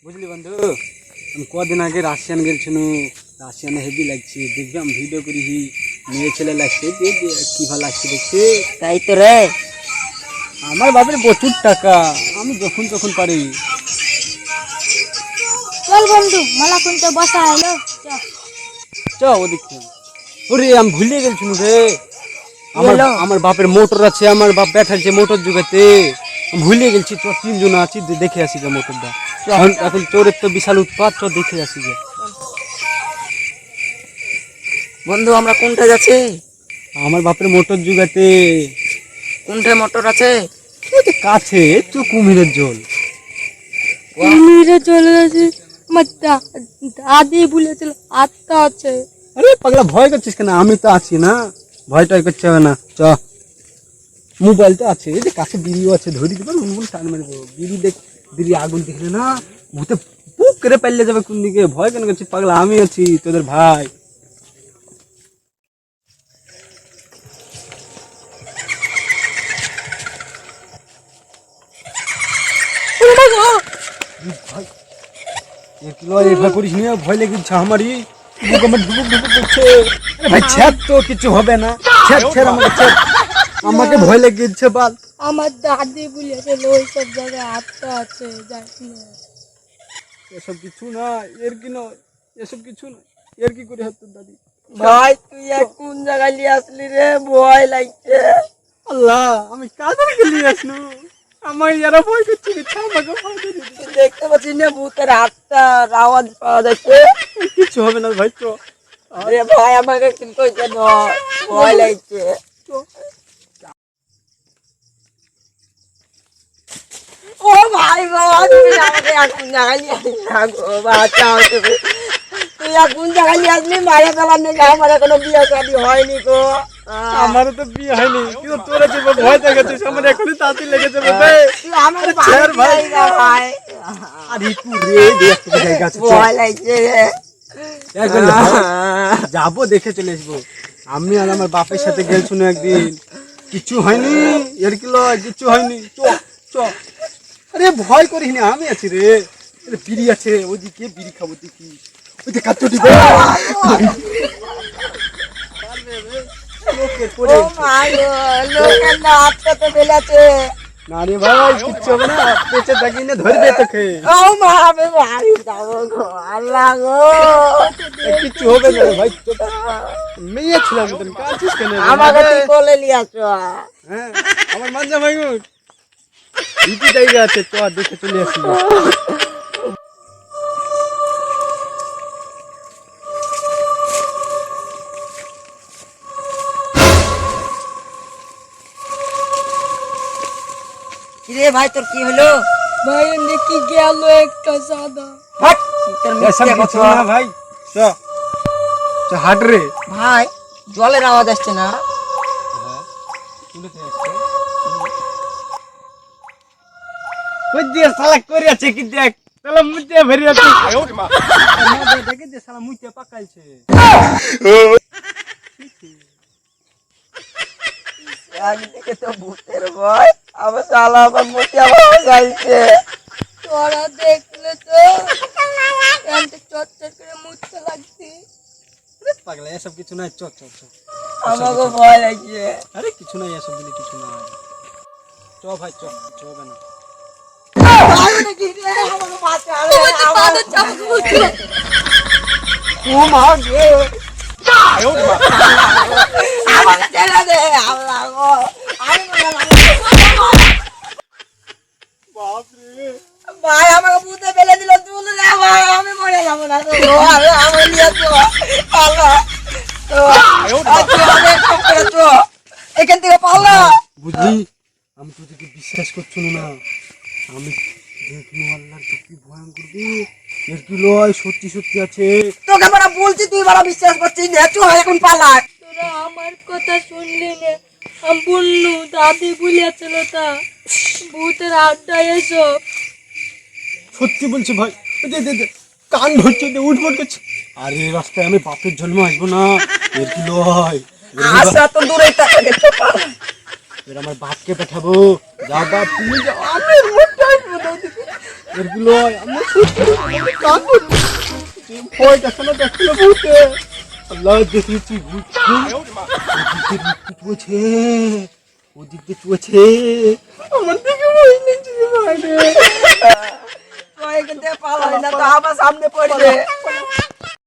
বুঝলি বন্ধু, আমি কদিন আগে রাশিয়ান গেছিলাম। রাশিয়ানে হেভি লাগছে, দেখবি আমি ভিডিও করি, মেয়ে ছেলে লাগছে, কি ভালো লাগছে দেখতে। তাই তো রে, আমার বাপের প্রচুর টাকা, আমি যখন তখন পারি। চল বন্ধু, মালা কোনটা বসা হলো। চ ওদিকে। ওরে আমি ভুলে গেছিলাম রে, আমার আমার বাপের মোটর আছে, আমার বাপ ব্যাঠাচ্ছে মোটর যুগাতে, আমি ভুলে গেছি। চ তিনজন আছি, দেখে আসি যে মোটরটা। এখন চোরের তো বিশাল উৎপাত, চ দেখে আসি যে। বন্ধু আমরা কোনটায় যাচ্ছি? আমার বাপের মোটর যুগাতে। কোনটায় মোটর আছে? কাছে তো কুমিরের জল। কুমিরে চলে গেছে। আমার দাদি বলেছিল আত্মা আছে। আরে পাগলা, ভয় করছিস কেন? আমি তো আছি না, ভয়টাই করতে হবে না। চ, মোবাইল তো আছে, এই যে কাছে বিড়িও আছে, ধরে দিবে উনগুন টান মারবো। বিড়ি দেখ, বিড়ি আগুন দেখলে না ভূতে পুক করে পালিয়ে যাবে কোন দিকে। ভয় কেন করছিস পাগলা? আমি আছি তোদের ভাই। ভয় করিস নি, ভয় লেগেছে আমারই। বুক আমার ঢুকুক ঢুকুক করছে। আরে ভাই ছেদ, তো কিছু হবে না। ছেদ ছেদ আমাকে, ছেদ। আমাকে ভয় লেগেছে বাল। আমার দাদি বলেছিল ওই সব জায়গায় আত্মা আছে, যাস না। এসব কিছু না, এর কি নয়, এসব কিছু না, এর কি করে হাত দাদি। ভাই তুই কোন জায়গায় নিয়ে আসলি রে? ভয় লাগছে। আল্লাহ, আমি কাদের গেলি আসনু? আমার ইয়ারা ভয় করছে, আমাকে ভয় করে দিবি। দেখতে পাচ্ছি না ভূতের আত্মার আওয়াজ পাওয়া যাচ্ছে। কিছু হবে না ভাই, চ। আরে ভাই আমাকে কিন্তু ভয় লাগছে। ও ভাই বাবা, তুমি আমাকে এখন জায়গায় নিয়ে আসলি না গো, বাঁচাও তুমি। তুই কোন জায়গায় নিয়ে আসলি? মারা ফেলার নেই, আমার এখনো বিয়ে শাদী হয়নি গো। আমারও তো বিয়ে হয়নি, কিন্তু তোরা যে ভয় দেখাচ্ছিস আমার এখনই তাঁতি লেগে যাবে। তুই আমার ভাই ভাই, আরে তুই রে দেখ, জায়গা আছে, ভয় লাগছে রে। যাবো, দেখে চলে আসবো। আমি আর আমার বাপের সাথে গেলছুন একদিন, কিছু হয়নি। এর কি লয়, কিছু হয়নি। চ চ। আরে ভয় করিস না, আমি আছি রে। বিড়ি আছে ওইদিকে, বিড়ি খাবো দেখি। ওই যে কাচ্চটি ও মাই গো, লোকের না আত্মা তো বেলাছে। না রে ভাই, কিচ্ছু হবে না, পেঁচে থাকি না, ধরবে তোকে। ও মা, আমি বাড়ি যাবো গো, আল্লাহ গো। কিচ্ছু হবে না ভাই, মেয়ে ছিলাম, কাঁদছিস কেন? আমাকে তুই কোলে নিয়ে আসো। হ্যাঁ, আমার মাঞ্জা ভাই ইটি জায়গা আছে, তো আর দেখে চলে আসি। কিরে ভাই, তোর কি হলো? ভাই দেখি গেল একটা সাদা। হাট, তোর এসব মিথ্যে কিছু কথা। না ভাই, চ চ, হাট রে। ভাই জলের আওয়াজ আসছে না? কই দিয়ে শালা করে আছে কি দেখ, শালা মুতে ভরি আছে। দেখে যে শালা মুতে পাকাইছে। একদিকে তো ভূতের ভয়, আবার শালা আবার মুখে আওয়াজ আসছে। তোরা দেখলে তো প্যান্টে চটচট করে মুছতে লাগছে। পাগলা, এসব কিছু নাই, চ চ চ। আমাকে ভয় লাগছে। আরে কিছু নাই, এসব বলে কিছু নাই। চ ভাই, চ, কিছু হবে না। আমাকে বাঁচাও, দাদা চাপকে বলছিল। ও মা গে, আমাকে ছেড়ে দে, আল্লাহ গো। আমি মরে যাবো। বাপ রে। ভাই আমাকে ভূতে ফেলে দিল, তুলে দে ভাই, আমি মরে যাবো না তো। আরে আমি নিয়ে তো আল্লাহ তো, তুই অনেক কম করেছো, এখান থেকে পাল্লা। বুঝলি, আমি তোদেরকে বিশ্বাস করছিল না। আমি দেখলো আল্লাহ, তো কি ভয়ঙ্কর রে। এর কি লয়, সত্যি সত্যি আছে। তোকে বড় বলছি, তুই বড় বিশ্বাস করছিস না। চল এখন পালা। তোরা আমার কথা শুনলি না? আমি বললু দাদি বলেছিল তা ভূতের আড্ডা এসব। সত্যি বলছি ভাই, দে দে দে, কান ধরছে, দে উঠবট করছে। আরে রাস্তায় আমি বাপের জন্ম আসবো না, এর কি লয়। আশা তো দূরে থাকে, দেখতে পালা। এর আমার বাপকে পাঠাবো। যাও বাপ, তুমি যাও, আমি মুখটা আসবো না ওদিকে। এগুলো আমরা সত্যি আমাদের কান ধরছি। যে ভয়টা শোনা দেখছিল ভূতে আল্লাহ দেখেছি ভূত চুয়েছে ওদিক দিয়ে চুয়েছে আমার দিকে ভয় লাগছে ভাই রে তুই এখান থেকে পালাই না তো আমার সামনে পড়বে